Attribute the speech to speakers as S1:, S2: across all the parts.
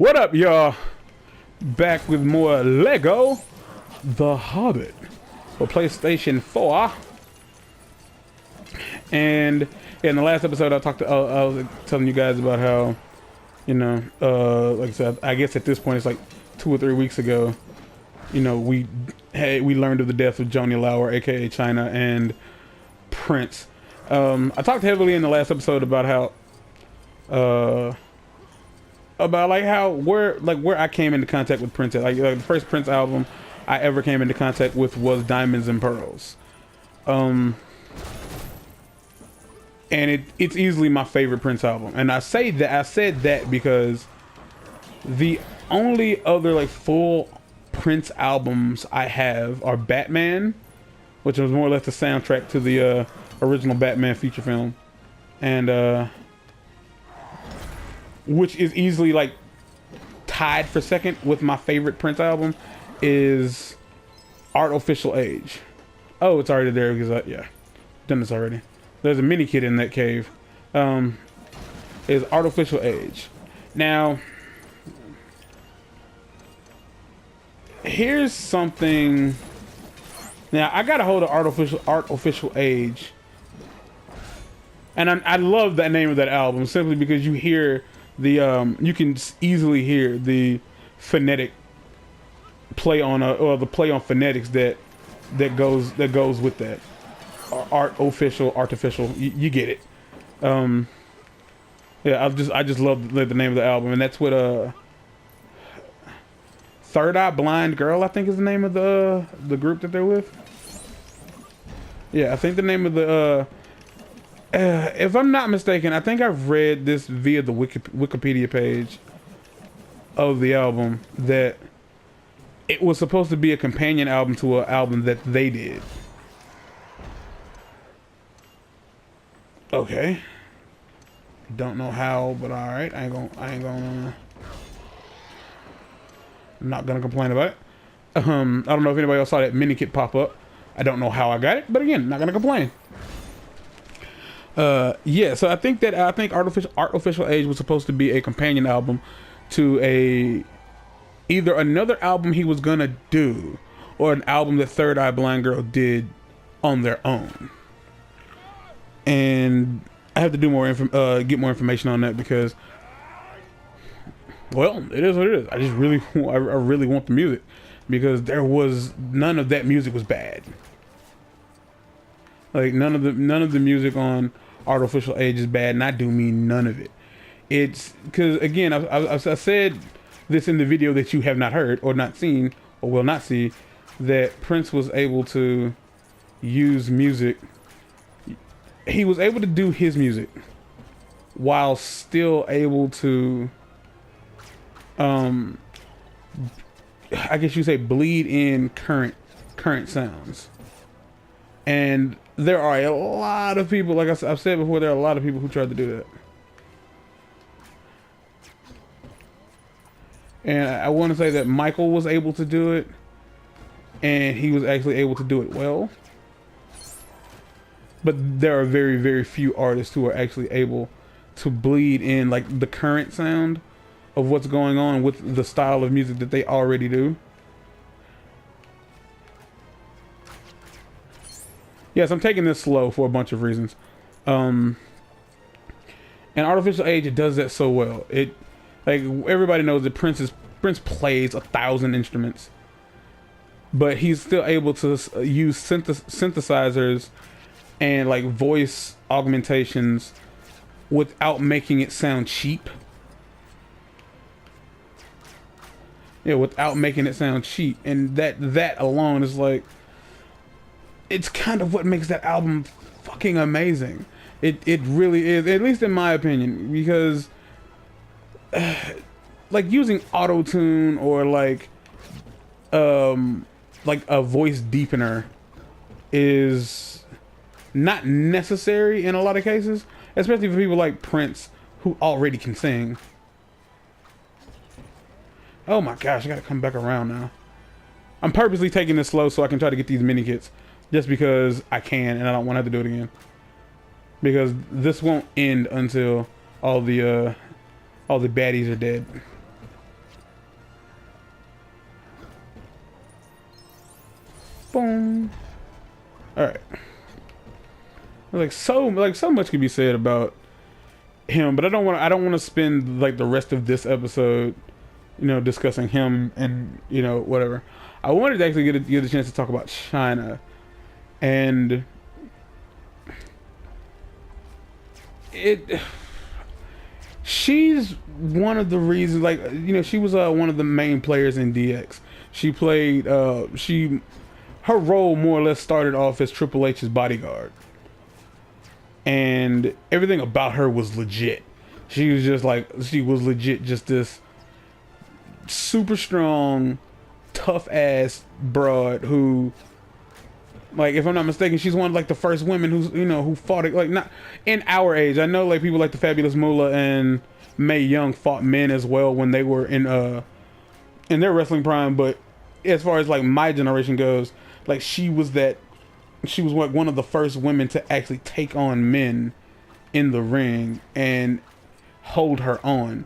S1: What up, y'all? Back with more Lego The Hobbit for PlayStation 4. And in the last episode, I was telling you guys about how, like I said, I guess at this point it's like 2 or 3 weeks ago, we learned of the death of Joanie Laurer, aka Chyna, and Prince. I talked heavily in the last episode about how where I came into contact with Prince. Like the first Prince album I ever came into contact with was Diamonds and Pearls. And it's easily my favorite Prince album. And I said that because the only other like full Prince albums I have are Batman, which was more or less the soundtrack to the original Batman feature film, and which is easily like tied for second with my favorite Prince album is Artificial Age. Oh, it's already there because yeah, done this already. There's a mini kit in that cave. Is Artificial Age. Now, here's something. Now I got a hold of Artificial Age, and I love that name of that album simply because you hear the you can easily hear the phonetic play on or the play on phonetics that goes with that. Artificial, you get it. Yeah, I just love the name of the album, and that's what Third Eye Blind Girl, I think, is the name of the group that they're with. Yeah, I think the name of the if I'm not mistaken, I think I've read this via the Wikipedia page of the album that it was supposed to be a companion album to an album that they did. Okay. Don't know how, but all right. I ain't gonna. I'm not gonna complain about it. I don't know if anybody else saw that mini kit pop up. I don't know how I got it, but again, not gonna complain. Yeah. So I think Artificial Age was supposed to be a companion album to either another album he was gonna do, or an album that Third Eye Blind Girl did on their own. And I have to do get more information on that because, well, it is what it is. I just really, I really want the music because none of that music was bad. Like none of the music on Artificial Age is bad, and I do mean none of it. It's because again, I said this in the video that you have not heard or not seen or will not see, that Prince was able to use music. He was able to do his music while still able to, I guess you say, bleed in current sounds. And there are a lot of people, like I've said before, there are a lot of people who tried to do that. And I want to say that Michael was able to do it, and he was actually able to do it well. But there are very, very few artists who are actually able to bleed in like the current sound of what's going on with the style of music that they already do. Yes, I'm taking this slow for a bunch of reasons. And Artificial Age, it does that so well. It, like, everybody knows that Prince plays 1,000 instruments, but he's still able to use synthesizers and like voice augmentations without making it sound cheap. Yeah, without making it sound cheap. And that alone is like, it's kind of what makes that album fucking amazing. It really is, at least in my opinion, because like using auto-tune or like a voice deepener is not necessary in a lot of cases, especially for people like Prince who already can sing. Oh my gosh, I gotta come back around now. I'm purposely taking this slow so I can try to get these mini kits just because I can, and I don't want to have to do it again. Because this won't end until all the baddies are dead. on. All right. So much can be said about him, but I don't want to spend like the rest of this episode, discussing him and whatever. I wanted to actually get a chance to talk about Chyna, and she's one of the reasons, like, she was one of the main players in DX. She played her role more or less started off as Triple H's bodyguard, and everything about her was legit. She was legit just this super strong, tough ass broad who, like, if I'm not mistaken, she's one of like the first women who fought it, like, not in our age. I know like people like the Fabulous Moolah and Mae Young fought men as well when they were in their wrestling prime, but as far as like my generation goes, like she was like one of the first women to actually take on men in the ring and hold her own.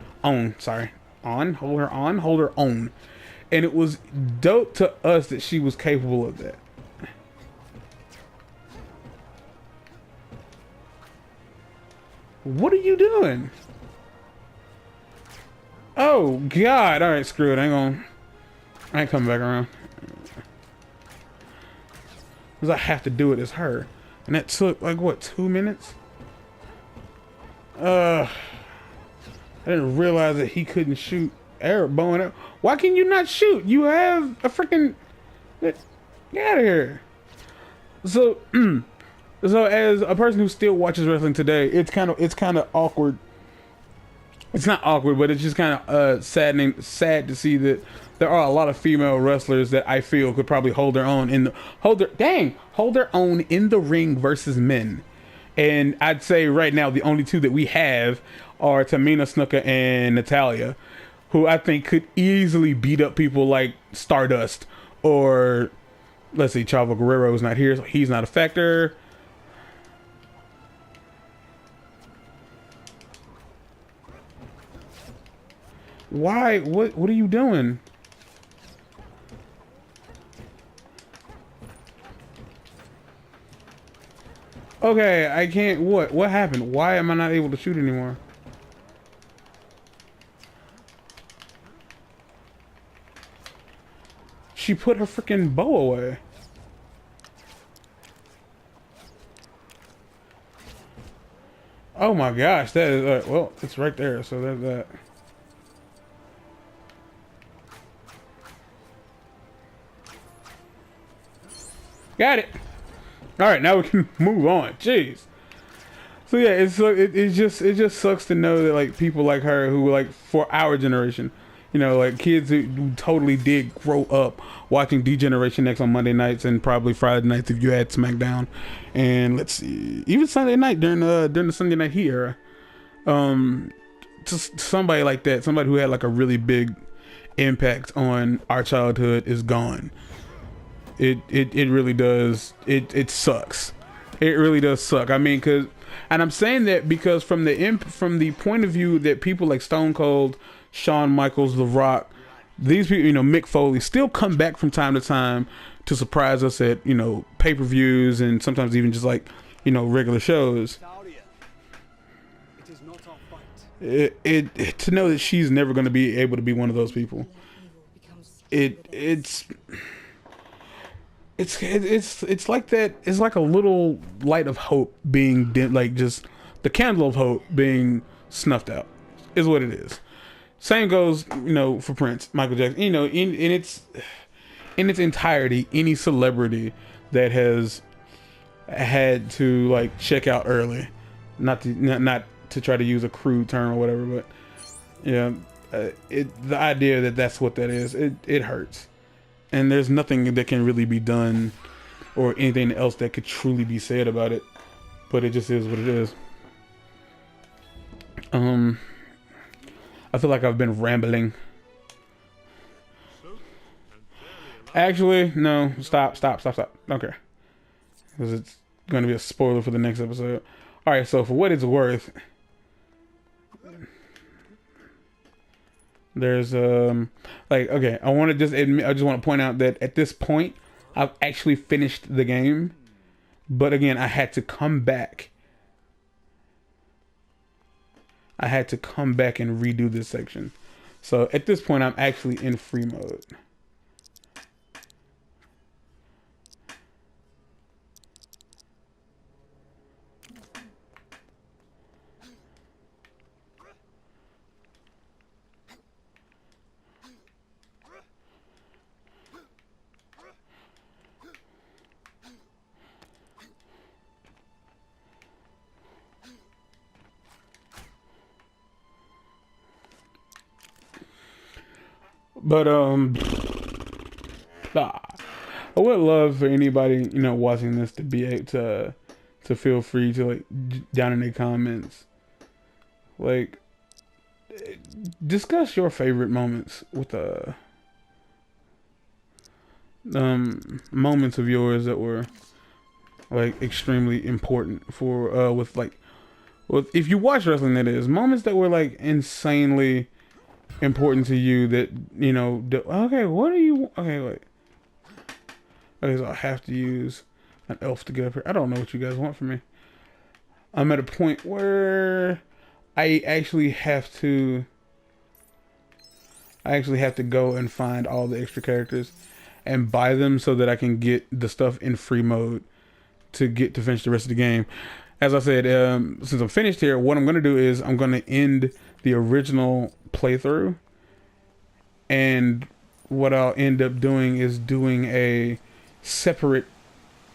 S1: And it was dope to us that she was capable of that. What are you doing? Oh God! All right, screw it. I ain't coming back around. Cause I have to do it as her, and that took like what, 2 minutes? I didn't realize that he couldn't shoot bow and arrow. Why can you not shoot? You have a freaking. Get out of here. So, so as a person who still watches wrestling today, it's kind of awkward. It's not awkward, but it's just kind of sad to see that there are a lot of female wrestlers that I feel could probably hold their own in the ring versus men. And I'd say right now the only two that we have are Tamina Snuka and Natalya, who I think could easily beat up people like Stardust, or let's see, Chavo Guerrero is not here, so he's not a factor. Why? What are you doing? Okay, I can't. What happened? Why am I not able to shoot anymore? She put her freaking bow away. Oh my gosh, that is well, it's right there, so there's that. Got it. All right, now we can move on. Jeez. So yeah, it just sucks to know that like people like her, who like for our generation, like kids who totally did grow up watching D-Generation X on Monday nights and probably Friday nights if you had SmackDown, and let's see, even Sunday night during the Sunday Night Heat era. Just somebody like that, somebody who had like a really big impact on our childhood is gone. It really does. It sucks. It really does suck. I mean, and I'm saying that because from the point of view that people like Stone Cold, Shawn Michaels, The Rock, these people, Mick Foley, still come back from time to time to surprise us at pay-per-views and sometimes even just like regular shows. To know that she's never going to be able to be one of those people. It's like that. It's like a little light of hope being dim, like just the candle of hope being snuffed out is what it is. Same goes, for Prince, Michael Jackson. In its entirety, any celebrity that has had to like check out early, not to try to use a crude term or whatever, but the idea that that's what that is, it hurts. And there's nothing that can really be done or anything else that could truly be said about it. But it just is what it is. I feel like I've been rambling. Actually, no. Stop. Don't care. Because it's going to be a spoiler for the next episode. Alright, so for what it's worth, there's okay, I just want to point out that at this point I've actually finished the game. But again, I had to come back. I had to come back and redo this section. So at this point, I'm actually in free mode. But I would love for anybody, you know, watching this to be able to feel free to like down in the comments, like discuss your favorite moments with moments of yours that were like extremely important for with like, well, if you watch wrestling, that is moments that were like insanely important to you that, you know, okay, what are you, okay, wait. Okay, so I have to use an elf to get up here. I don't know what you guys want from me. I'm at a point where I actually have to go and find all the extra characters and buy them so that I can get the stuff in free mode to finish the rest of the game. As I said, since I'm finished here, what I'm going to do is I'm going to end the original playthrough, and what I'll end up doing is doing a separate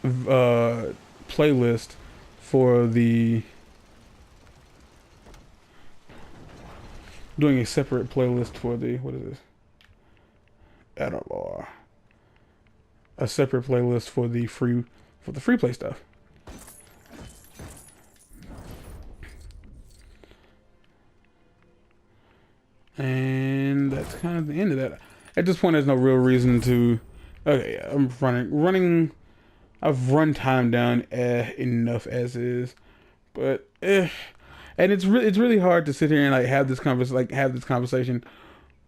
S1: playlist for the what is this? Add a Laurer. A separate playlist for the free play stuff. And that's kind of the end of that. At this point, there's no real reason to. Okay, I'm running. I've run time down enough as is, but and it's really hard to sit here and like have this conversation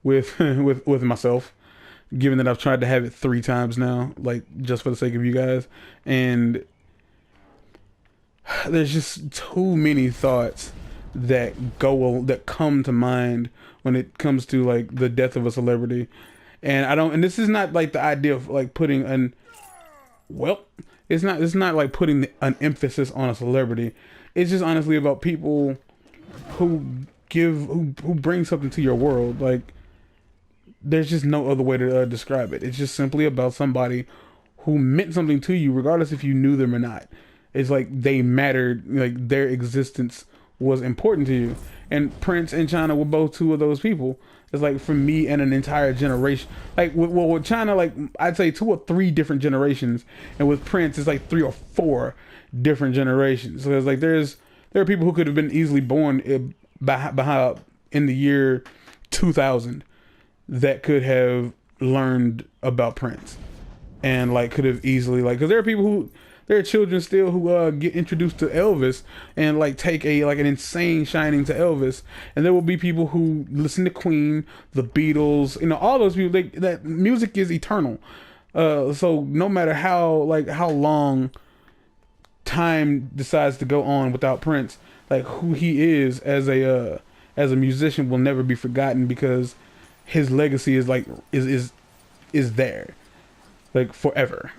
S1: with with myself, given that I've tried to have it 3 times now, like just for the sake of you guys, and there's just too many thoughts that come to mind when it comes to like the death of a celebrity. And this is not like the idea of like putting it's not like putting an emphasis on a celebrity. It's just honestly about people who bring something to your world. Like, there's just no other way to describe it. It's just simply about somebody who meant something to you, regardless if you knew them or not. It's like they mattered, like their existence was important to you. And Prince and Chyna were both 2 of those people. It's like for me and an entire generation. Like with Chyna, like I'd say 2 or 3 different generations, and with Prince, it's like 3 or 4 different generations. So it's like there are people who could have been easily born in the year 2000 that could have learned about Prince, and like could have easily like, because there are children still who get introduced to Elvis and like take an insane shining to Elvis, and there will be people who listen to Queen, the Beatles, you know, all those people. That music is eternal. So no matter how long time decides to go on without Prince, like who he is as a musician will never be forgotten, because his legacy is is there like forever.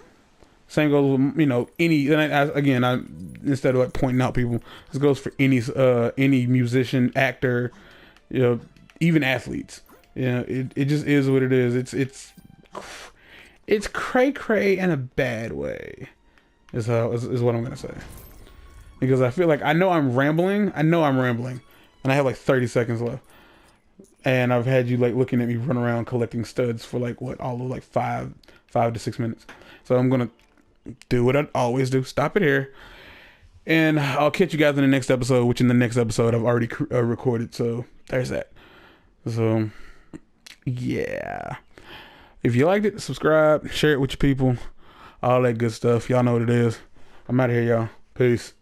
S1: Same goes with, you know, instead of like pointing out people, this goes for any musician, actor, you know, even athletes. You know, it just is what it is. It's cray in a bad way, is what I'm gonna say. Because I feel like I know I'm rambling, and I have like 30 seconds left, and I've had you like looking at me run around collecting studs for like all of like 5 to 6 minutes. So I'm gonna do what I always do. Stop it here. And I'll catch you guys in the next episode, which in the next episode I've already recorded. So there's that. So yeah. If you liked it, subscribe, share it with your people, all that good stuff. Y'all know what it is. I'm out of here, y'all. Peace.